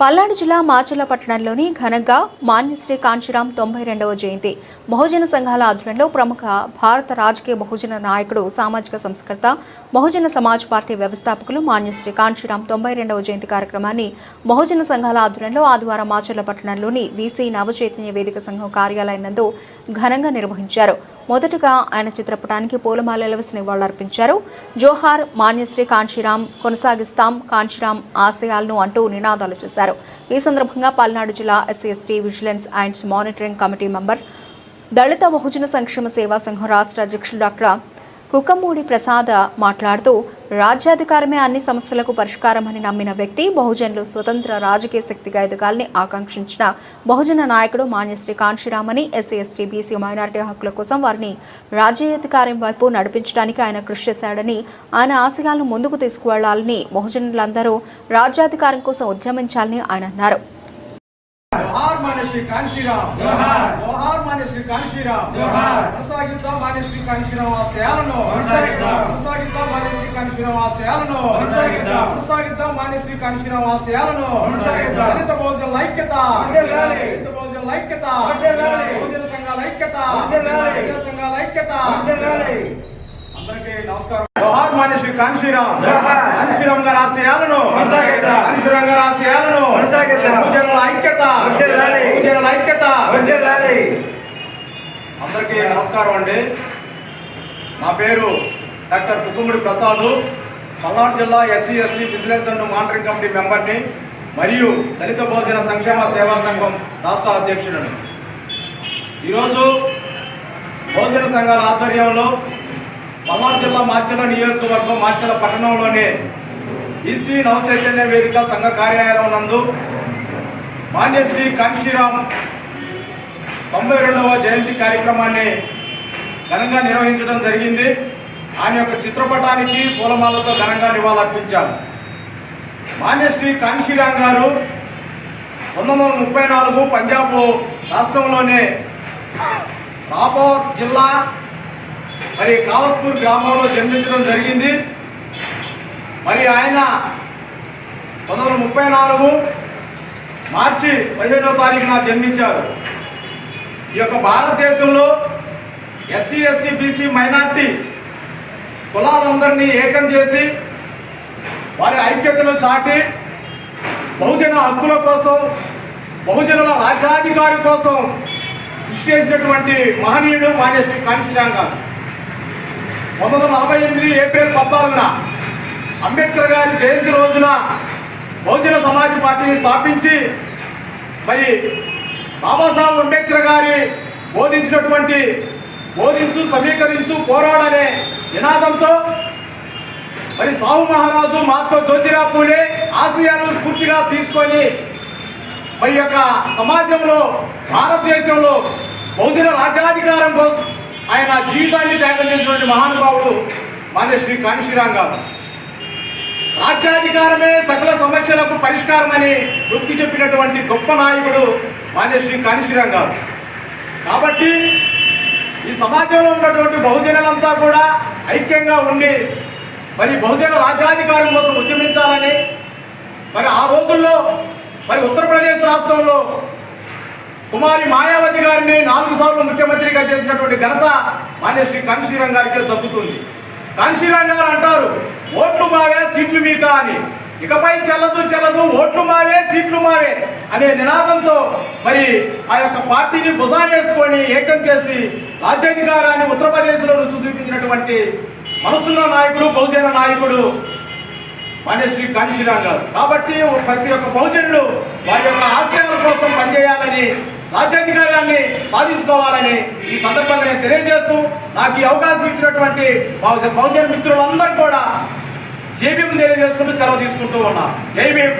పల్నాడు జిల్లా మాచర్ల పట్టణంలోని ఘనంగా మాన్యశ్రీ కాంశీరాం 92వ జయంతి బహుజన సంఘాల ఆధ్వర్యంలో ప్రముఖ భారత రాజకీయ బహుజన నాయకుడు సామాజిక సంస్కర్త బహుజన సమాజ్ పార్టీ వ్యవస్థాపకులు మాన్యశ్రీ కాంశీరాం 92వ జయంతి కార్యక్రమాన్ని బహుజన సంఘాల ఆధ్వర్యంలో ఆదివారం మాచర్ల పట్టణంలోని వీసీ నవచైతన్య వేదిక సంఘం కార్యాలయం నందు ఘనంగా నిర్వహించారు. మొదటగా ఆయన చిత్రపటానికి పూలమాలలు వేసి నివాళులర్పించారు. జోహార్ మాన్యశ్రీ కాంశీరాం, కొనసాగిస్తాం కాంశీరాం ఆశయాలను అంటూ నినాదాలు చేశారు. ఈ సందర్భంగా పల్నాడు జిల్లా SC ST vigilance and monitoring committee member, Dalita Bahujana Sankshema Seva సంఘం రాష్ట్ర అధ్యక్షులు డాక్టర్ కుక్కమూడి ప్రసాద్ మాట్లాడుతూ, రాజ్యాధికారమే అన్ని సమస్యలకు పరిష్కారమని నమ్మిన వ్యక్తి, బహుజనులు స్వతంత్ర రాజకీయ శక్తిగా ఎదగాలని ఆకాంక్షించిన బహుజన నాయకుడు మాన్యశ్రీ కాంశీరాం అని, ఎస్సీ/ఎస్టీ బీసీ మైనారిటీ హక్కుల కోసం వారిని రాజ్యాధికారం వైపు నడిపించడానికి ఆయన కృషి చేశాడని, ఆయన ఆశయాలను ముందుకు తీసుకువెళ్లాలని, బహుజనులందరూ రాజ్యాధికారం కోసం ఉద్యమించాలని ఆయన అన్నారు. जोहार मान्यश्री कांशीराम जोहार जोहार मान्यश्री कांशीराम जोहार కొనసాగిద్దాం మాన్యశ్రీ కాంశీరాం ఆశయాలను కొనసాగిద్దాం మాన్యశ్రీ కాంశీరాం ఆశయాలను కొనసాగిద్దాం మాన్యశ్రీ కాంశీరాం ఆశయాలను దళిత బహుజనుల ఐక్యత దళిత బహుజనుల ఐక్యత బహుజన సంఘాల ఐక్యత బహుజన సంఘాల ఐక్యత అందరికీ నమస్కారం. జోహార్ మాన్యశ్రీ కాంశీరాం కాంశీరాం గారి ఆశయాలను కాంశీరాం గారి ఆశయాలను బహుజనుల ఐక్యత బహుజనుల ఐక్యత. అందరికీ నమస్కారం అండి. నా పేరు డాక్టర్ కుక్కమూడి ప్రసాద్, పల్నాడు జిల్లా SC ST vigilance and monitoring committee మెంబర్ని మరియు దళిత బహుజన సంక్షేమ సేవా సంఘం రాష్ట్ర అధ్యక్షుడిని. ఈరోజు బహుజన సంఘాల ఆధ్వర్యంలో పల్నాడు జిల్లా మాచర్ల నియోజకవర్గం మాచర్ల పట్టణంలోని ఈసీ నవచైతన్య వేదిక సంఘ కార్యాలయం నందు మాన్యశ్రీ కాంశీరాం 92వ జయంతి కార్యక్రమాన్ని ఘనంగా నిర్వహించడం జరిగింది. ఆయన యొక్క చిత్రపటానికి పూలమాలతో ఘనంగా నివాళులర్పించారు. మాన్యశ్రీ కాంశీరాం గారు 1934 పంజాబ్ రాష్ట్రంలోని రాపూర్ జిల్లా మరి కావస్పూర్ గ్రామంలో జన్మించడం జరిగింది. మరి ఆయన 1934 మార్చి 15వ తారీఖున జన్మించారు. ఈ యొక్క భారతదేశంలో ఎస్సీ/ఎస్టీ బీసీ మైనార్టీ కులాలందరినీ ఏకం చేసి వారి ఐక్యతను చాటి బహుజన హక్కుల కోసం, బహుజనుల రాజ్యాధికారి కోసం కృషి చేసినటువంటి మహనీయుడు మాన్యశ్రీ కాంశీరాం గారు. 1948 ఏప్రిల్ 14న అంబేద్కర్ గారి జయంతి రోజున బహుజన సమాజ్ పార్టీని స్థాపించి మరి బాబాసాహెబ్ అంబేద్కర్ గారి బోధించు సమీకరించు పోరాడనే నినాదంతో మరి సాహు మహారాజు, మహాత్మా జ్యోతిరావు పూలే ఆశయాలను స్ఫూర్తిగా తీసుకొని మరి యొక్క సమాజంలో, భారతదేశంలో బహుజన రాజ్యాధికారం కోసం ఆయన జీవితాన్ని త్యాగం చేసినటువంటి మహానుభావుడు మాన్యశ్రీ కాంశీరాం గారు. రాజ్యాధికారమే సకల సమస్యలకు పరిష్కారమని నొక్కి చెప్పినటువంటి గొప్ప నాయకుడు మాన్యశ్రీ కాంశీరాం గారు. కాబట్టి ఈ సమాజంలో ఉన్నటువంటి బహుజనులంతా కూడా ఐక్యంగా ఉండి మరి బహుజన రాజ్యాధికారం కోసం ఉద్యమించాలని, మరి ఆ రోజుల్లో మరి ఉత్తరప్రదేశ్ రాష్ట్రంలో కుమారి మాయావతి గారిని 4 సార్లు ముఖ్యమంత్రిగా చేసినటువంటి ఘనత మాన్యశ్రీ కాంశీరాం గారికి దక్కుతుంది. కాంశీరాం గారు అంటారు, ఓట్లు మావే సీట్లు మీకా అని. ఇకపై చెల్లదు ఓట్లు మావే సీట్లు మావే అనే నినాదంతో మరి ఆ యొక్క పార్టీని భుజానేసుకొని ఏకం చేసి రాజ్యాధికారాన్ని ఉత్తరప్రదేశ్లో రుచి చూపించినటువంటి మనసున్న నాయకుడు, బహుజన నాయకుడు మాన్యశ్రీ కాంశీరాం గారు. కాబట్టి ప్రతి ఒక్క బహుజనుడు వారి యొక్క ఆశయాల కోసం పనిచేయాలని, రాజ్యాధికారాన్ని సాధించుకోవాలని ఈ సందర్భంగా నేను తెలియజేస్తూ, నాకు ఈ అవకాశం ఇచ్చినటువంటి బహుజన మిత్రులందరూ కూడా జై భీమ్ తెలియజేసుకుంటూ సెలవు తీసుకుంటూ ఉన్నా. జై భీమ్.